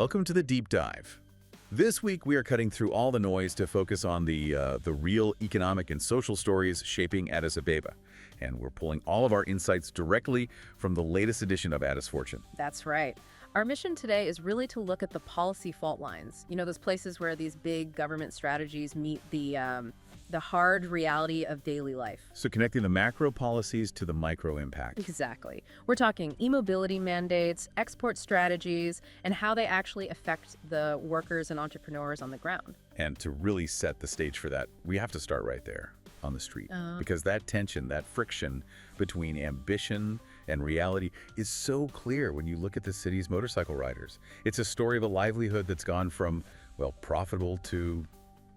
welcome to the Deep Dive. This week, we are cutting through all the noise to focus on the real economic and social stories shaping Addis Ababa. And we're pulling all of our insights directly from the latest edition of Addis Fortune. That's right. Our mission today is really to look at the policy fault lines. You know, those places where these big government strategies meet the hard reality of daily life. So connecting the macro policies to the micro impact. Exactly. We're talking e-mobility mandates, export strategies, and how they actually affect the workers and entrepreneurs on the ground. And to really set the stage for that, we have to start right there on the street. Because that tension, that friction between ambition and reality is so clear when you look at the city's motorcycle riders. It's a story of a livelihood that's gone from, well, profitable to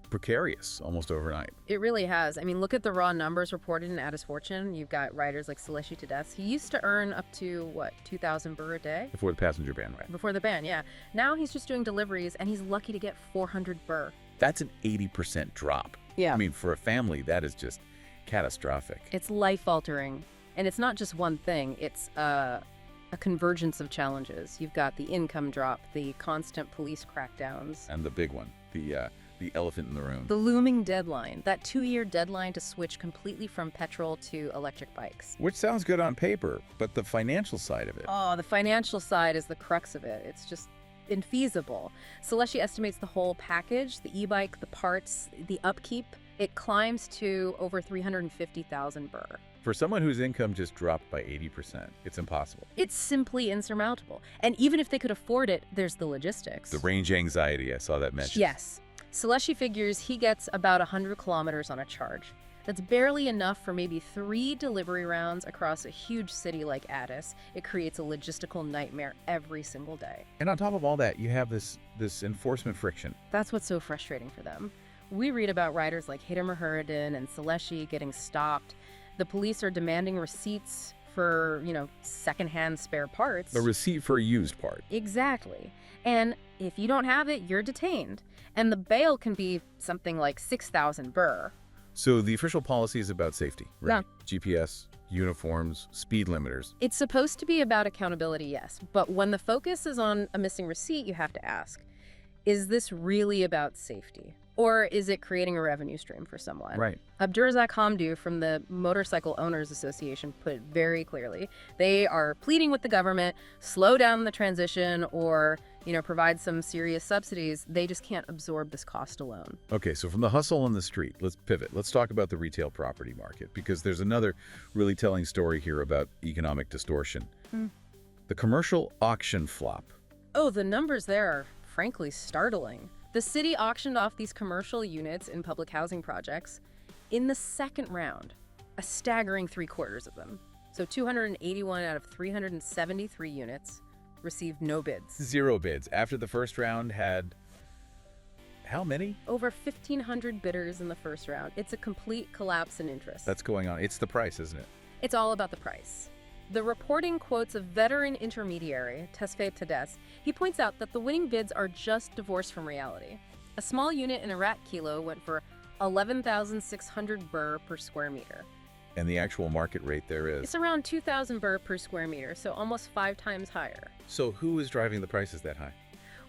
precarious almost overnight. It really has. I mean, look at the raw numbers reported in Addis Fortune. You've got riders like Seleshi Addis. He used to earn up to, what, 2,000 birr a day? Before the passenger ban, right? Before the ban, yeah. Now he's just doing deliveries, and he's lucky to get 400 birr. That's an 80% drop. Yeah. I mean, for a family, that is just catastrophic. It's life-altering. And it's not just one thing. It's a convergence of challenges. You've got the income drop, the constant police crackdowns. And the big one, the elephant in the room. The looming deadline, that 2-year deadline to switch completely from petrol to electric bikes. Which sounds good on paper, but the financial side of it. Oh, the financial side is the crux of it. It's just infeasible. Seleshi estimates the whole package, the e-bike, the parts, the upkeep, it climbs to over 350,000 birr. For someone whose income just dropped by 80%, it's impossible. It's simply insurmountable. And even if they could afford it, there's the logistics. The range anxiety, I saw that mentioned. Yes. Seleshi figures he gets about 100 kilometers on a charge. That's barely enough for maybe 3 delivery rounds across a huge city like Addis. It creates a logistical nightmare every single day. And on top of all that, you have this enforcement friction. That's what's so frustrating for them. We read about riders like Hider Muharadin and Seleshi getting stopped. The police are demanding receipts for, secondhand spare parts. The receipt for a used part. Exactly. And if you don't have it, you're detained. And the bail can be something like 6,000 birr. So the official policy is about safety, right? Yeah. GPS, uniforms, speed limiters. It's supposed to be about accountability, yes. But when the focus is on a missing receipt, you have to ask, is this really about safety? Or is it creating a revenue stream for someone? Right. Abdurazak Hamdu from the Motorcycle Owners Association put it very clearly. They are pleading with the government, slow down the transition or, provide some serious subsidies. They just can't absorb this cost alone. Okay, so from the hustle on the street, let's pivot. Let's talk about the retail property market because there's another really telling story here about economic distortion. The commercial auction flop. Oh, the numbers there are frankly startling. The city auctioned off these commercial units in public housing projects. In the second round, a staggering 3/4 of them, so 281 out of 373 units, received no bids. 0 bids. After the first round had how many? Over 1,500 bidders in the first round. It's a complete collapse in interest. That's going on. It's the price, isn't it? It's all about the price. The reporting quotes a veteran intermediary, Tesfaye Addis. He points out that the winning bids are just divorced from reality. A small unit in Iraq Kilo went for 11,600 birr per square meter. And the actual market rate there is? It's around 2,000 birr per square meter, so almost 5 times higher. So who is driving the prices that high?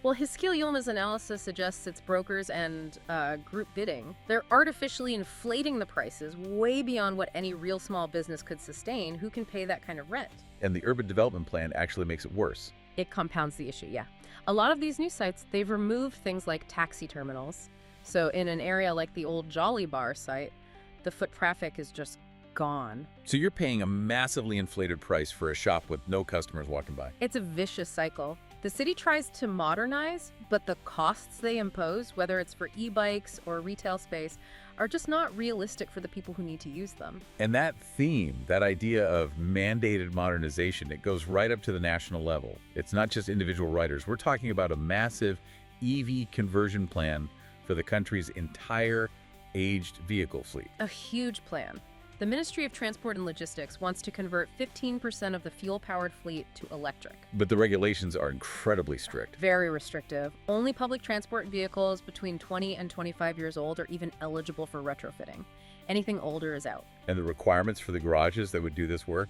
Well, Hiskil Yilmaz's analysis suggests it's brokers and group bidding. They're artificially inflating the prices way beyond what any real small business could sustain. Who can pay that kind of rent? And the urban development plan actually makes it worse. It compounds the issue, yeah. A lot of these new sites, they've removed things like taxi terminals. So in an area like the old Jolly Bar site, the foot traffic is just gone. So you're paying a massively inflated price for a shop with no customers walking by. It's a vicious cycle. The city tries to modernize, but the costs they impose, whether it's for e-bikes or retail space, are just not realistic for the people who need to use them. And that theme, that idea of mandated modernization, it goes right up to the national level. It's not just individual riders. We're talking about a massive EV conversion plan for the country's entire aged vehicle fleet. A huge plan. The Ministry of Transport and Logistics wants to convert 15% of the fuel-powered fleet to electric. But the regulations are incredibly strict. Very restrictive. Only public transport vehicles between 20 and 25 years old are even eligible for retrofitting. Anything older is out. And the requirements for the garages that would do this work,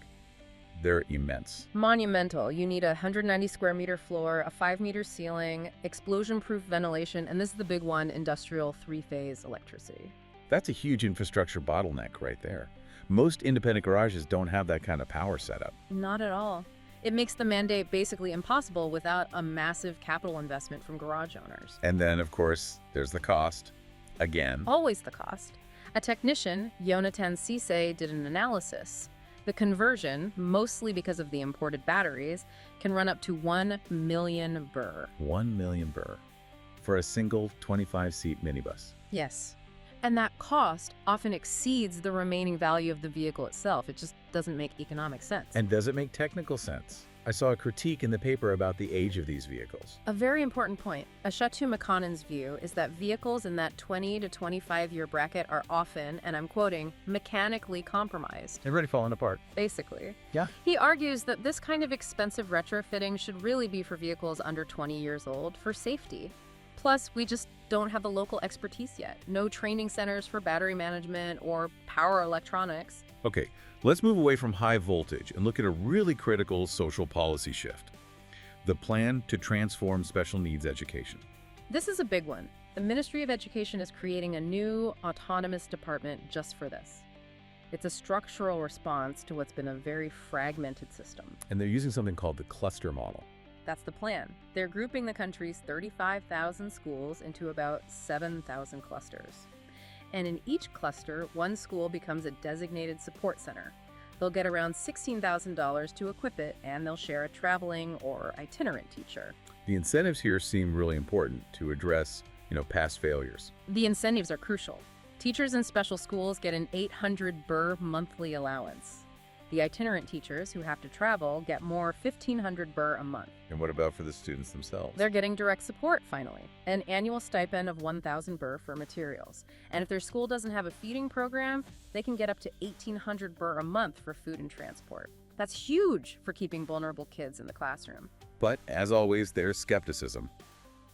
They're immense. Monumental. You need a 190 square meter floor, a 5-meter ceiling, explosion-proof ventilation, and this is the big one, industrial 3-phase electricity. That's a huge infrastructure bottleneck right there. Most independent garages don't have that kind of power setup. Not at all. It makes the mandate basically impossible without a massive capital investment from garage owners. And then, of course, there's the cost. Again. Always the cost. A technician, Yonatan Sise, did an analysis. The conversion, mostly because of the imported batteries, can run up to 1 million birr. 1 million birr for a single 25-seat minibus. Yes. And that cost often exceeds the remaining value of the vehicle itself. It just doesn't make economic sense. And does it make technical sense? I saw a critique in the paper about the age of these vehicles. A very important point. Ashatu McConnan's view is that vehicles in that 20 to 25-year bracket are often, and I'm quoting, mechanically compromised. They're already falling apart. Basically. Yeah. He argues that this kind of expensive retrofitting should really be for vehicles under 20 years old for safety. Plus, we just don't have the local expertise yet. No training centers for battery management or power electronics. Okay, let's move away from high voltage and look at a really critical social policy shift. The plan to transform special needs education. This is a big one. The Ministry of Education is creating a new autonomous department just for this. It's a structural response to what's been a very fragmented system. And they're using something called the cluster model. That's the plan. They're grouping the country's 35,000 schools into about 7,000 clusters. And in each cluster, one school becomes a designated support center. They'll get around $16,000 to equip it, and they'll share a traveling or itinerant teacher. The incentives here seem really important to address, past failures. The incentives are crucial. Teachers in special schools get an 800 birr monthly allowance. The itinerant teachers who have to travel get more 1,500 birr a month. And what about for the students themselves? They're getting direct support, finally. An annual stipend of 1,000 birr for materials. And if their school doesn't have a feeding program, they can get up to 1,800 birr a month for food and transport. That's huge for keeping vulnerable kids in the classroom. But, as always, there's skepticism.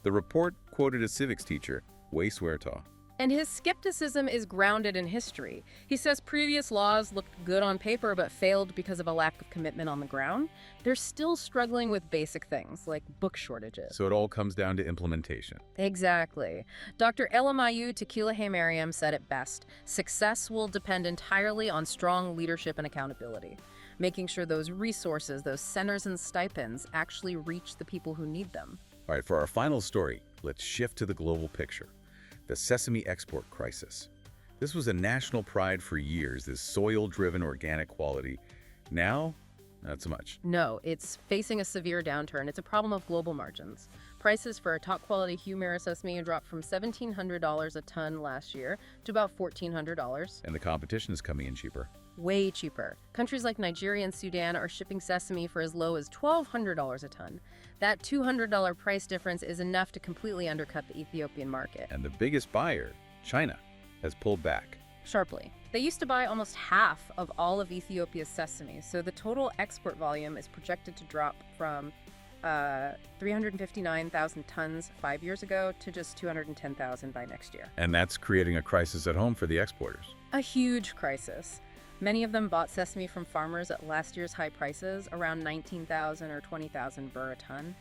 The report quoted a civics teacher, Wei Suertaw. And his skepticism is grounded in history. He says previous laws looked good on paper but failed because of a lack of commitment on the ground. They're still struggling with basic things like book shortages. So it all comes down to implementation. Exactly. Dr. Elamayu Tequila Mariam said it best. Success will depend entirely on strong leadership and accountability, making sure those resources, those centers and stipends actually reach the people who need them. All right, for our final story, let's shift to the global picture. The sesame export crisis. This was a national pride for years, this soil-driven organic quality. Now, not so much. No, it's facing a severe downturn. It's a problem of global margins. Prices for top-quality Humira sesame dropped from $1,700 a ton last year to about $1,400. And the competition is coming in cheaper. Way cheaper. Countries like Nigeria and Sudan are shipping sesame for as low as $1,200 a ton. That $200 price difference is enough to completely undercut the Ethiopian market. And the biggest buyer, China, has pulled back. Sharply. They used to buy almost half of all of Ethiopia's sesame, so the total export volume is projected to drop from 359,000 tons 5 years ago to just 210,000 by next year. And that's creating a crisis at home for the exporters. A huge crisis. Many of them bought sesame from farmers at last year's high prices, around 19,000 or 20,000 birr a ton.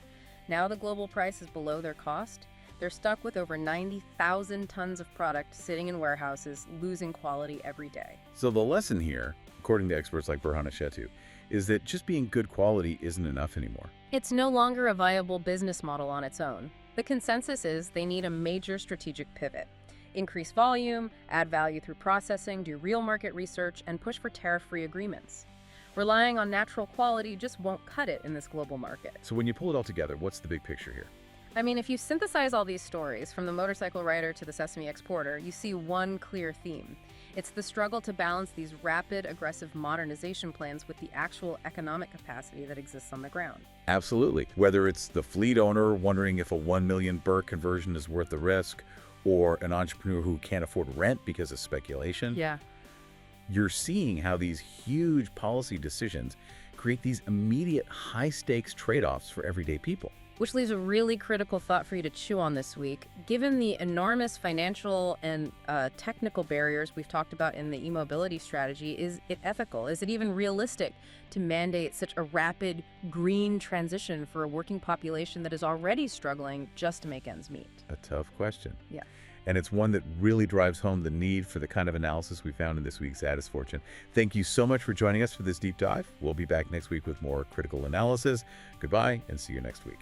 Now the global price is below their cost. They're stuck with over 90,000 tons of product sitting in warehouses, losing quality every day. So the lesson here, according to experts like Burhan Shetu, is that just being good quality isn't enough anymore. It's no longer a viable business model on its own. The consensus is they need a major strategic pivot. Increase volume, add value through processing, do real market research, and push for tariff-free agreements. Relying on natural quality just won't cut it in this global market. So when you pull it all together, what's the big picture here? I mean, if you synthesize all these stories, from the motorcycle rider to the sesame exporter, you see one clear theme. It's the struggle to balance these rapid, aggressive modernization plans with the actual economic capacity that exists on the ground. Absolutely. Whether it's the fleet owner wondering if a 1 million birr conversion is worth the risk, or an entrepreneur who can't afford rent because of speculation. Yeah. You're seeing how these huge policy decisions create these immediate high-stakes trade-offs for everyday people. Which leaves a really critical thought for you to chew on this week. Given the enormous financial and technical barriers we've talked about in the e-mobility strategy, is it ethical? Is it even realistic to mandate such a rapid green transition for a working population that is already struggling just to make ends meet? A tough question. Yeah. And it's one that really drives home the need for the kind of analysis we found in this week's Addis Fortune. Thank you so much for joining us for this deep dive. We'll be back next week with more critical analysis. Goodbye, and see you next week.